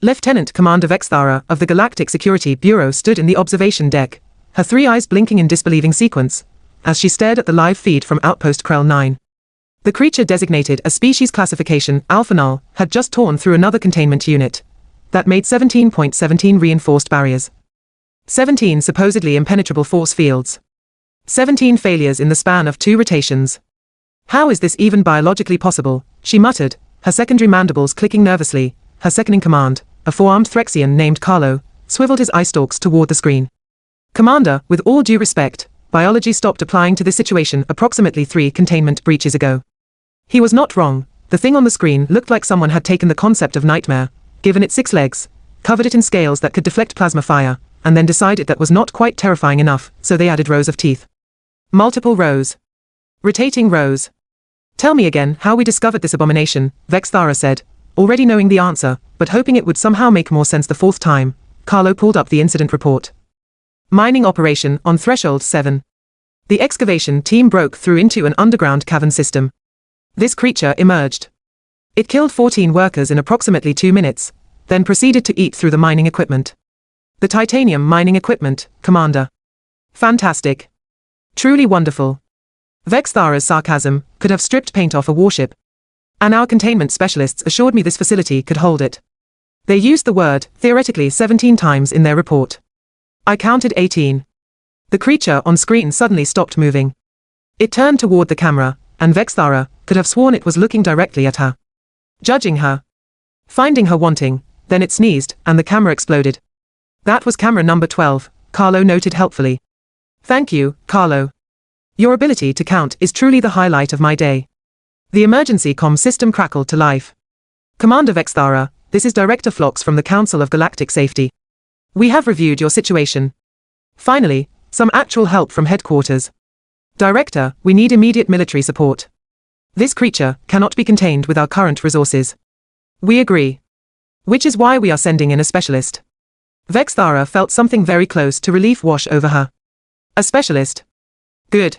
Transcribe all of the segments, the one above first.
Lieutenant Commander Vexthara of the Galactic Security Bureau stood in the observation deck, her 3 eyes blinking in disbelieving sequence, as she stared at the live feed from Outpost Krell 9. The creature designated as species classification Alpha Null had just torn through another containment unit that made 17.17 reinforced barriers. 17 supposedly impenetrable force fields. 17 failures in the span of 2 rotations. How is this even biologically possible? She muttered, her secondary mandibles clicking nervously. Her second-in-command, a 4-armed Threxian named Carlo, swiveled his eye stalks toward the screen. Commander, with all due respect, biology stopped applying to this situation approximately 3 containment breaches ago. He was not wrong. The thing on the screen looked like someone had taken the concept of nightmare, given it 6 legs, covered it in scales that could deflect plasma fire, and then decided that was not quite terrifying enough, so they added rows of teeth. Multiple rows. Rotating rows. Tell me again how we discovered this abomination, Vexthara said, already knowing the answer, but hoping it would somehow make more sense the 4th time. Carlo pulled up the incident report. Mining operation on Threshold 7. The excavation team broke through into an underground cavern system. This creature emerged. It killed 14 workers in approximately 2 minutes, then proceeded to eat through the mining equipment. The titanium mining equipment, Commander. Fantastic. Truly wonderful. Vexthara's sarcasm could have stripped paint off a warship. And our containment specialists assured me this facility could hold it. They used the word, theoretically 17 times in their report. I counted 18. The creature on screen suddenly stopped moving. It turned toward the camera, and Vexthara could have sworn it was looking directly at her. Judging her. Finding her wanting, then it sneezed, and the camera exploded. That was camera number 12, Carlo noted helpfully. Thank you, Carlo. Your ability to count is truly the highlight of my day. The emergency comm system crackled to life. Commander Vexthara, this is Director Phlox from the Council of Galactic Safety. We have reviewed your situation. Finally, some actual help from headquarters. Director, we need immediate military support. This creature cannot be contained with our current resources. We agree. Which is why we are sending in a specialist. Vexthara felt something very close to relief wash over her. A specialist. Good.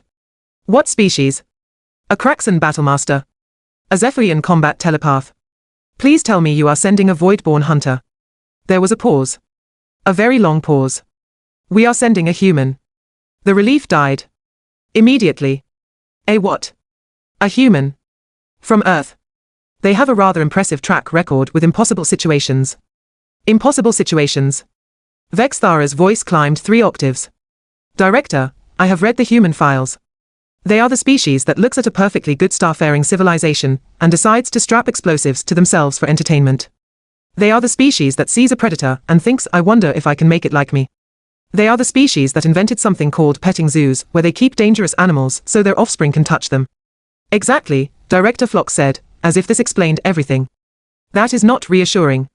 What species? A Kraxan battlemaster. A Zephyrian combat telepath. Please tell me you are sending a Voidborn hunter. There was a pause. A very long pause. We are sending a human. The relief died. Immediately. A what? A human. From Earth. They have a rather impressive track record with impossible situations. Impossible situations. Vexthara's voice climbed 3 octaves. Director, I have read the human files. They are the species that looks at a perfectly good starfaring civilization and decides to strap explosives to themselves for entertainment. They are the species that sees a predator and thinks, I wonder if I can make it like me. They are the species that invented something called petting zoos, where they keep dangerous animals so their offspring can touch them. Exactly, Director Phlox said, as if this explained everything. That is not reassuring.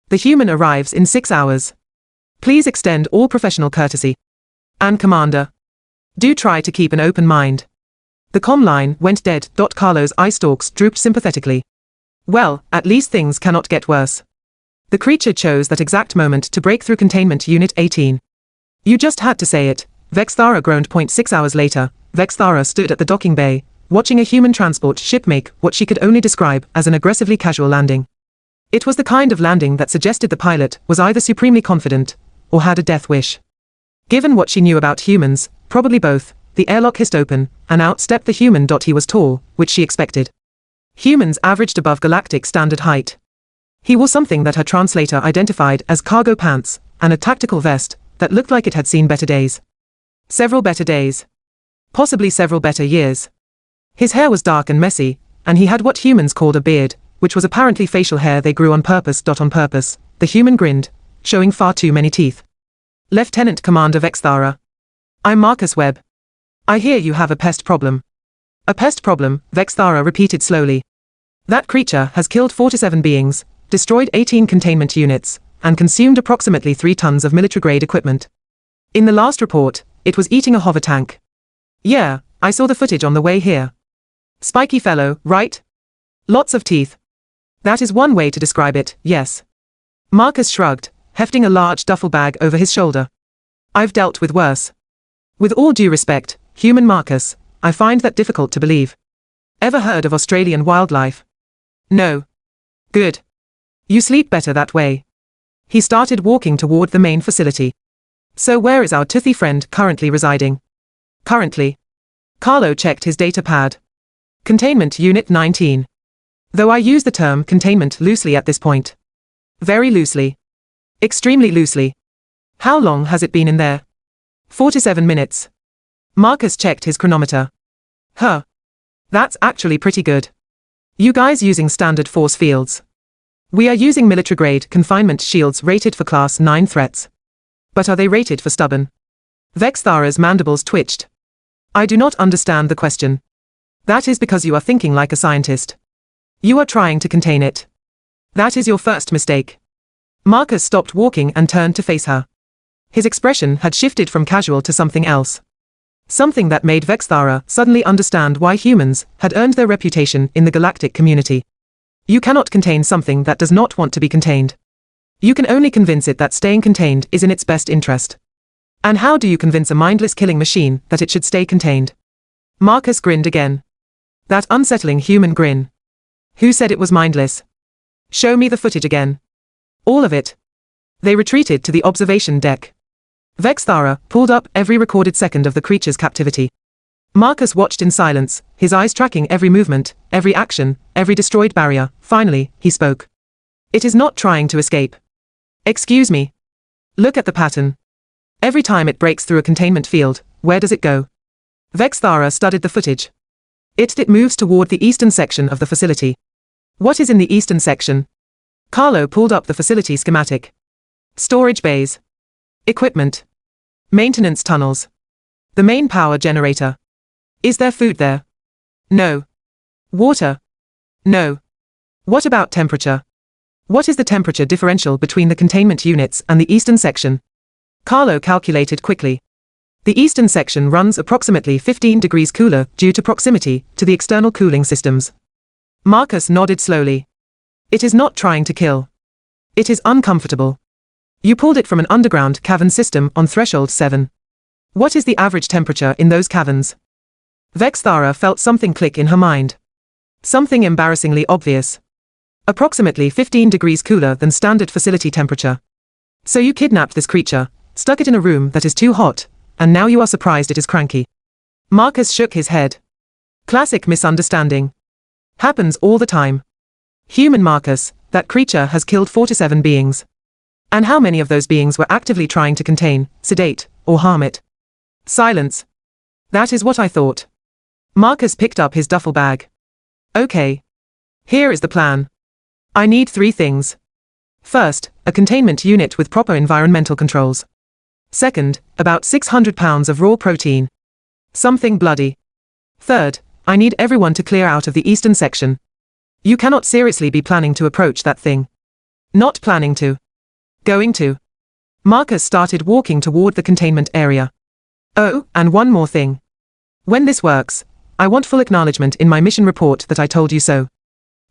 The human arrives in 6 hours. Please extend all professional courtesy. And Commander, do try to keep an open mind. The comm line went dead. Carlo's eye stalks drooped sympathetically. Well, at least things cannot get worse. The creature chose that exact moment to break through containment unit 18. You just had to say it, Vexthara groaned. 6 hours later, Vexthara stood at the docking bay, watching a human transport ship make what she could only describe as an aggressively casual landing. It was the kind of landing that suggested the pilot was either supremely confident or had a death wish. Given what she knew about humans, probably both, the airlock hissed open, and out stepped the human. He was tall, which she expected. Humans averaged above galactic standard height. He wore something that her translator identified as cargo pants, and a tactical vest that looked like it had seen better days. Several better days. Possibly several better years. His hair was dark and messy, and he had what humans called a beard, which was apparently facial hair they grew on purpose. On purpose, the human grinned, showing far too many teeth. Lieutenant Commander Vexthara. I'm Marcus Webb. I hear you have a pest problem. A pest problem, Vexthara repeated slowly. That creature has killed 47 beings, destroyed 18 containment units, and consumed approximately 3 tons of military-grade equipment. In the last report, it was eating a hover tank. Yeah, I saw the footage on the way here. Spiky fellow, right? Lots of teeth. That is one way to describe it, yes. Marcus shrugged, hefting a large duffel bag over his shoulder. I've dealt with worse. With all due respect, human Marcus, I find that difficult to believe. Ever heard of Australian wildlife? No. Good. You sleep better that way. He started walking toward the main facility. So where is our toothy friend currently residing? Currently. Carlo checked his data pad. Containment Unit 19. Though I use the term containment loosely at this point. Very loosely. Extremely loosely. How long has it been in there? 47 minutes. Marcus checked his chronometer. Huh. That's actually pretty good. You guys using standard force fields? We are using military-grade confinement shields rated for Class 9 threats. But are they rated for stubborn? Vexthara's mandibles twitched. I do not understand the question. That is because you are thinking like a scientist. You are trying to contain it. That is your first mistake. Marcus stopped walking and turned to face her. His expression had shifted from casual to something else. Something that made Vexthara suddenly understand why humans had earned their reputation in the galactic community. You cannot contain something that does not want to be contained. You can only convince it that staying contained is in its best interest. And how do you convince a mindless killing machine that it should stay contained? Marcus grinned again. That unsettling human grin. Who said it was mindless? Show me the footage again. All of it. They retreated to the observation deck. Vexthara pulled up every recorded second of the creature's captivity. Marcus watched in silence, his eyes tracking every movement, every action, every destroyed barrier. Finally, he spoke. It is not trying to escape. Excuse me. Look at the pattern. Every time it breaks through a containment field, where does it go? Vexthara studied the footage. It moves toward the eastern section of the facility. What is in the eastern section? Carlo pulled up the facility schematic. Storage bays. Equipment. Maintenance tunnels. The main power generator. Is there food there? No. Water? No. What about temperature? What is the temperature differential between the containment units and the eastern section? Carlo calculated quickly. The eastern section runs approximately 15 degrees cooler due to proximity to the external cooling systems. Marcus nodded slowly. It is not trying to kill. It is uncomfortable. You pulled it from an underground cavern system on threshold 7. What is the average temperature in those caverns? Vexthara felt something click in her mind. Something embarrassingly obvious. Approximately 15 degrees cooler than standard facility temperature. So you kidnapped this creature, stuck it in a room that is too hot, and now you are surprised it is cranky. Marcus shook his head. Classic misunderstanding. Happens all the time. Human Marcus, that creature has killed 47 beings. And how many of those beings were actively trying to contain, sedate, or harm it? Silence. That is what I thought. Marcus picked up his duffel bag. Okay. Here is the plan. I need 3 things. First, a containment unit with proper environmental controls. Second, about 600 pounds of raw protein. Something bloody. Third, I need everyone to clear out of the eastern section. You cannot seriously be planning to approach that thing. Not planning to. Going to. Marcus started walking toward the containment area. Oh, and one more thing. When this works, I want full acknowledgement in my mission report that I told you so.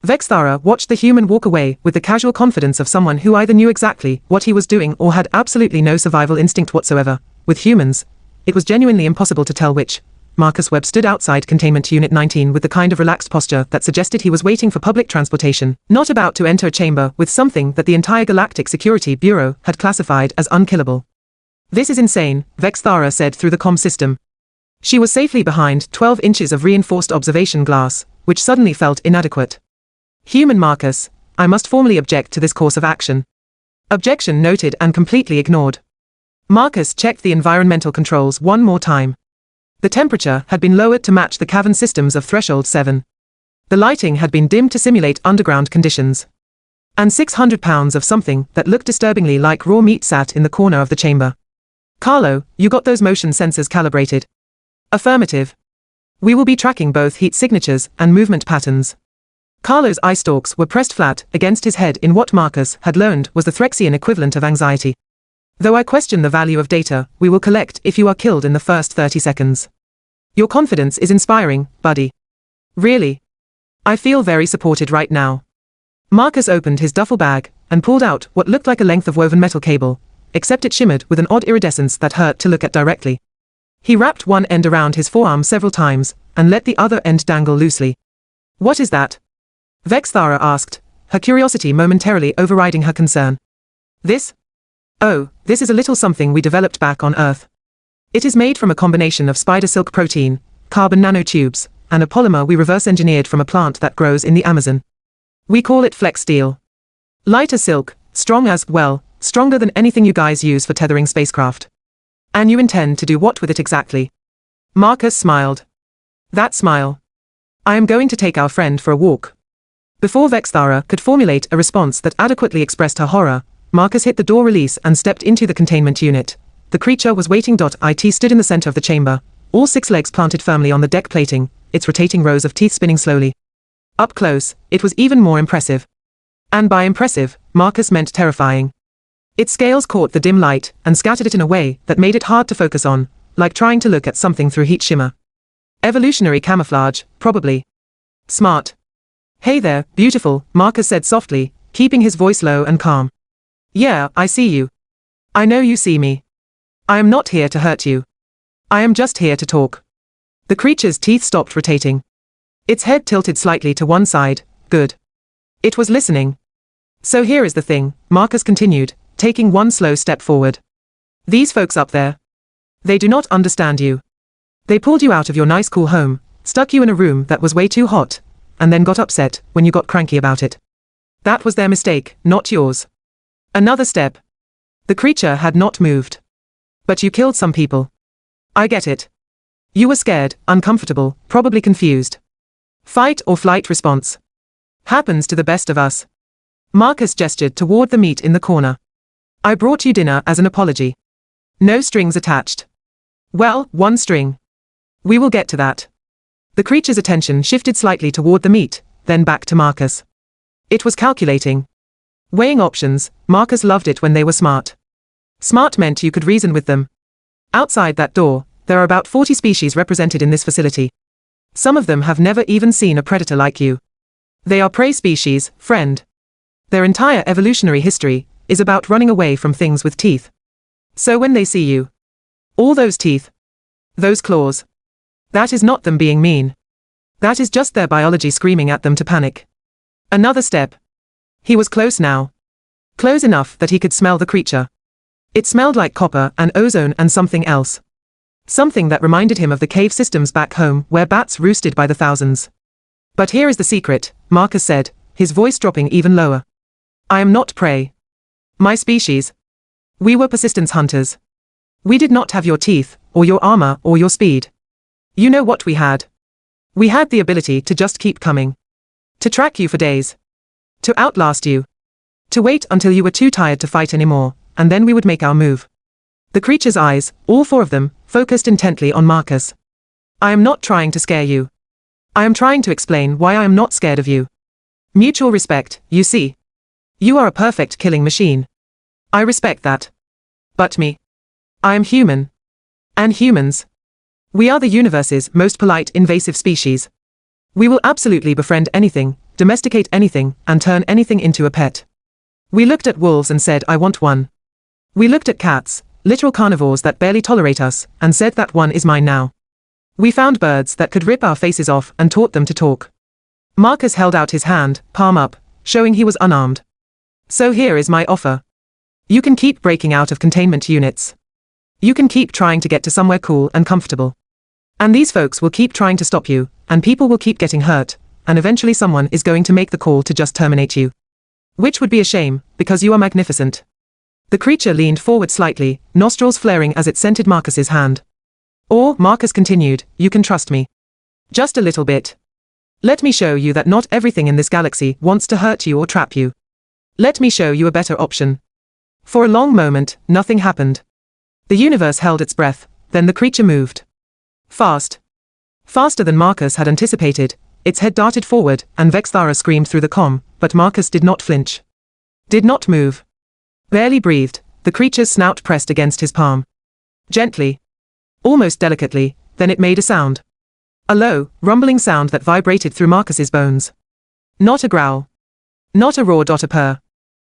Vexthara watched the human walk away with the casual confidence of someone who either knew exactly what he was doing or had absolutely no survival instinct whatsoever. With humans, it was genuinely impossible to tell which. Marcus Webb stood outside Containment Unit 19 with the kind of relaxed posture that suggested he was waiting for public transportation, not about to enter a chamber with something that the entire Galactic Security Bureau had classified as unkillable. This is insane, Vexthara said through the comm system. She was safely behind 12 inches of reinforced observation glass, which suddenly felt inadequate. Human Marcus, I must formally object to this course of action. Objection noted and completely ignored. Marcus checked the environmental controls one more time. The temperature had been lowered to match the cavern systems of threshold 7. The lighting had been dimmed to simulate underground conditions. And 600 pounds of something that looked disturbingly like raw meat sat in the corner of the chamber. Carlo, you got those motion sensors calibrated? Affirmative. We will be tracking both heat signatures and movement patterns. Carlo's eye stalks were pressed flat against his head in what Marcus had learned was the Threxian equivalent of anxiety. Though I question the value of data we will collect if you are killed in the first 30 seconds. Your confidence is inspiring, buddy. Really? I feel very supported right now. Marcus opened his duffel bag and pulled out what looked like a length of woven metal cable, except it shimmered with an odd iridescence that hurt to look at directly. He wrapped one end around his forearm several times and let the other end dangle loosely. What is that? Vexthara asked, her curiosity momentarily overriding her concern. This? Oh, this is a little something we developed back on Earth. It is made from a combination of spider silk protein, carbon nanotubes, and a polymer we reverse engineered from a plant that grows in the Amazon. We call it Flex Steel. Light as silk, strong as, well, stronger than anything you guys use for tethering spacecraft. And you intend to do what with it exactly? Marcus smiled. That smile. I am going to take our friend for a walk. Before Vexthara could formulate a response that adequately expressed her horror, Marcus hit the door release and stepped into the containment unit. The creature was waiting. It stood in the center of the chamber, all 6 legs planted firmly on the deck plating, its rotating rows of teeth spinning slowly. Up close, it was even more impressive. And by impressive, Marcus meant terrifying. Its scales caught the dim light and scattered it in a way that made it hard to focus on, like trying to look at something through heat shimmer. Evolutionary camouflage, probably. Smart. Hey there, beautiful, Marcus said softly, keeping his voice low and calm. Yeah, I see you. I know you see me. I am not here to hurt you. I am just here to talk. The creature's teeth stopped rotating. Its head tilted slightly to one side. Good. It was listening. So here is the thing, Marcus continued, taking one slow step forward. These folks up there. They do not understand you. They pulled you out of your nice cool home, stuck you in a room that was way too hot, and then got upset when you got cranky about it. That was their mistake, not yours. Another step. The creature had not moved. But you killed some people. I get it. You were scared, uncomfortable, probably confused. Fight or flight response. Happens to the best of us. Marcus gestured toward the meat in the corner. I brought you dinner as an apology. No strings attached. Well, one string. We will get to that. The creature's attention shifted slightly toward the meat, then back to Marcus. It was calculating. Weighing options. Marcus loved it when they were smart. Smart meant you could reason with them. Outside that door, there are about 40 species represented in this facility. Some of them have never even seen a predator like you. They are prey species, friend. Their entire evolutionary history is about running away from things with teeth. So when they see you, all those teeth, those claws, that is not them being mean. That is just their biology screaming at them to panic. Another step. He was close now. Close enough that he could smell the creature. It smelled like copper and ozone and something else. Something that reminded him of the cave systems back home where bats roosted by the thousands. But here is the secret, Marcus said, his voice dropping even lower. I am not prey. My species. We were persistence hunters. We did not have your teeth, or your armor, or your speed. You know what we had? We had the ability to just keep coming. To track you for days. To outlast you. To wait until you were too tired to fight anymore, and then we would make our move. The creature's eyes, all 4 of them, focused intently on Marcus. I am not trying to scare you. I am trying to explain why I am not scared of you. Mutual respect, you see. You are a perfect killing machine. I respect that. But me. I am human. And humans. We are the universe's most polite invasive species. We will absolutely befriend anything, domesticate anything, and turn anything into a pet. We looked at wolves and said I want one. We looked at cats, literal carnivores that barely tolerate us, and said that one is mine now. We found birds that could rip our faces off and taught them to talk. Marcus held out his hand, palm up, showing he was unarmed. So here is my offer. You can keep breaking out of containment units. You can keep trying to get to somewhere cool and comfortable. And these folks will keep trying to stop you, and people will keep getting hurt, and eventually someone is going to make the call to just terminate you. Which would be a shame, because you are magnificent. The creature leaned forward slightly, nostrils flaring as it scented Marcus's hand. Or, Marcus continued, you can trust me. Just a little bit. Let me show you that not everything in this galaxy wants to hurt you or trap you. Let me show you a better option. For a long moment, nothing happened. The universe held its breath, then the creature moved. Fast. Faster than Marcus had anticipated, its head darted forward, and Vexthara screamed through the comm, but Marcus did not flinch. Did not move. Barely breathed, the creature's snout pressed against his palm. Gently. Almost delicately, then it made a sound. A low, rumbling sound that vibrated through Marcus's bones. Not a growl. Not a roar. A purr.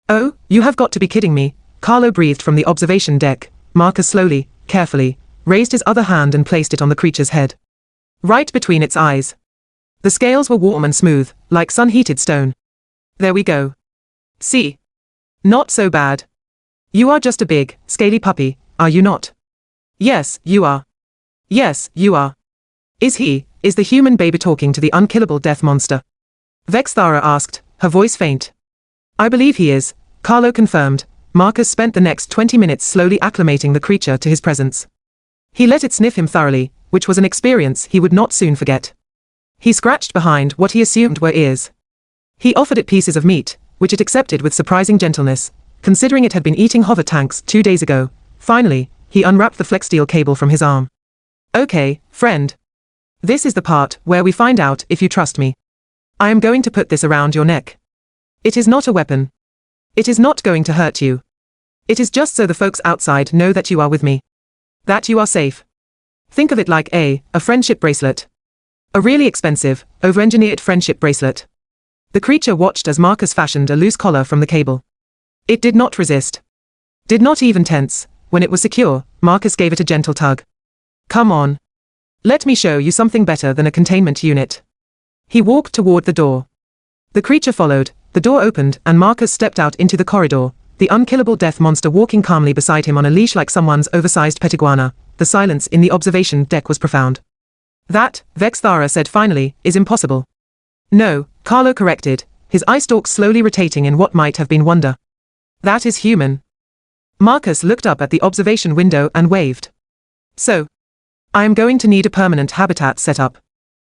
Oh, you have got to be kidding me, Carlo breathed from the observation deck. Marcus slowly, carefully, raised his other hand and placed it on the creature's head. Right between its eyes. The scales were warm and smooth, like sun-heated stone. There we go. See? Not so bad. You are just a big, scaly puppy, are you not? Yes, you are. Yes, you are. Is the human baby talking to the unkillable death monster? Vexthara asked, her voice faint. I believe he is, Carlo confirmed. Marcus spent the next 20 minutes slowly acclimating the creature to his presence. He let it sniff him thoroughly, which was an experience he would not soon forget. He scratched behind what he assumed were ears. He offered it pieces of meat, which it accepted with surprising gentleness, considering it had been eating hover tanks 2 days ago. Finally, he unwrapped the flex steel cable from his arm. Okay, friend. This is the part where we find out if you trust me. I am going to put this around your neck. It is not a weapon. It is not going to hurt you. It is just so the folks outside know that you are with me. That you are safe. Think of it like a friendship bracelet. A really expensive, over-engineered friendship bracelet. The creature watched as Marcus fashioned a loose collar from the cable. It did not resist. Did not even tense. When it was secure, Marcus gave it a gentle tug. Come on. Let me show you something better than a containment unit. He walked toward the door. The creature followed, the door opened and Marcus stepped out into the corridor, the unkillable death monster walking calmly beside him on a leash like someone's oversized pet iguana. The silence in the observation deck was profound. That, Vexthara said finally, is impossible. No, Carlo corrected, his eye stalks slowly rotating in what might have been wonder. That is human. Marcus looked up at the observation window and waved. So, I am going to need a permanent habitat set up.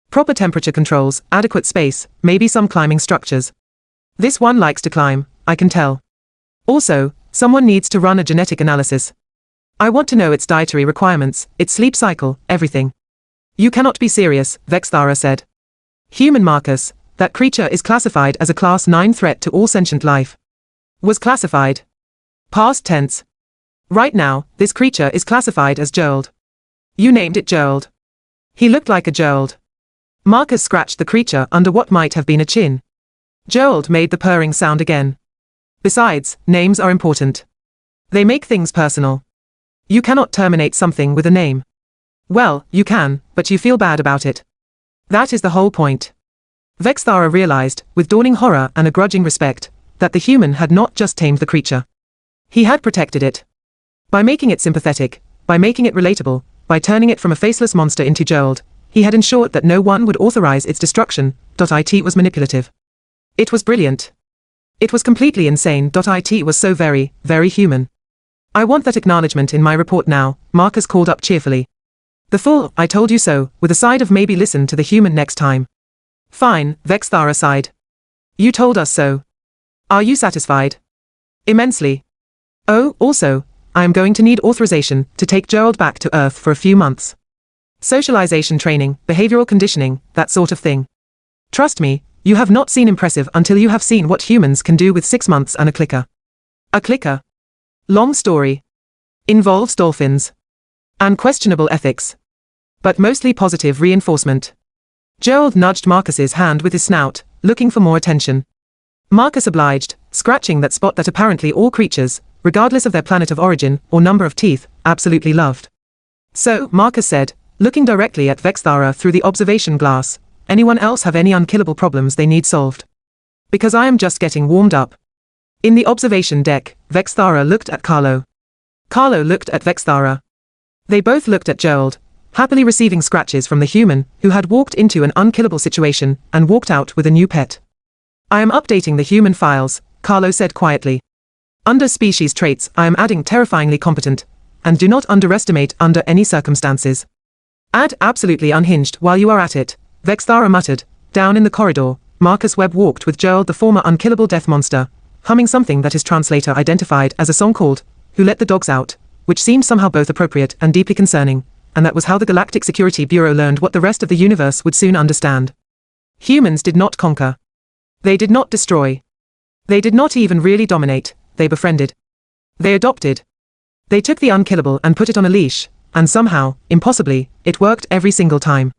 Proper temperature controls, adequate space, maybe some climbing structures. This one likes to climb, I can tell. Also, someone needs to run a genetic analysis. I want to know its dietary requirements, its sleep cycle, everything. You cannot be serious, Vexthara said. Human Marcus, that creature is classified as a Class 9 threat to all sentient life. Was classified. Past tense. Right now, this creature is classified as Gerald. You named it Gerald. He looked like a Gerald. Marcus scratched the creature under what might have been a chin. Gerald made the purring sound again. Besides, names are important. They make things personal. You cannot terminate something with a name. Well, you can, but you feel bad about it. That is the whole point. Vexthara realized, with dawning horror and a grudging respect, that the human had not just tamed the creature. He had protected it. By making it sympathetic, by making it relatable, by turning it from a faceless monster into Gerald, he had ensured that no one would authorize its destruction. It was manipulative. It was brilliant. It was completely insane. It was so very, very human. I want that acknowledgement in my report now, Marcus called up cheerfully. The full, I told you so, with a side of maybe listen to the human next time. Fine, Vexthara sighed. You told us so. Are you satisfied? Immensely. Oh, also, I am going to need authorization to take Gerald back to Earth for a few months. Socialization training, behavioral conditioning, that sort of thing. Trust me, you have not seen impressive until you have seen what humans can do with 6 months and a clicker. A clicker. Long story. Involves dolphins. And questionable ethics. But mostly positive reinforcement. Gerald nudged Marcus's hand with his snout, looking for more attention. Marcus obliged, scratching that spot that apparently all creatures, regardless of their planet of origin or number of teeth, absolutely loved. So, Marcus said, looking directly at Vexthara through the observation glass, anyone else have any unkillable problems they need solved? Because I am just getting warmed up. In the observation deck, Vexthara looked at Carlo. Carlo looked at Vexthara. They both looked at Gerald, happily receiving scratches from the human who had walked into an unkillable situation and walked out with a new pet. I am updating the human files, Carlo said quietly. Under species traits, I am adding terrifyingly competent, and do not underestimate under any circumstances. Add absolutely unhinged while you are at it, Vexthara muttered. Down in the corridor, Marcus Webb walked with Gerald, the former unkillable death monster, humming something that his translator identified as a song called Who Let the Dogs Out, which seemed somehow both appropriate and deeply concerning, and that was how the Galactic Security Bureau learned what the rest of the universe would soon understand. Humans did not conquer. They did not destroy. They did not even really dominate, they befriended. They adopted. They took the unkillable and put it on a leash, and somehow, impossibly, it worked every single time.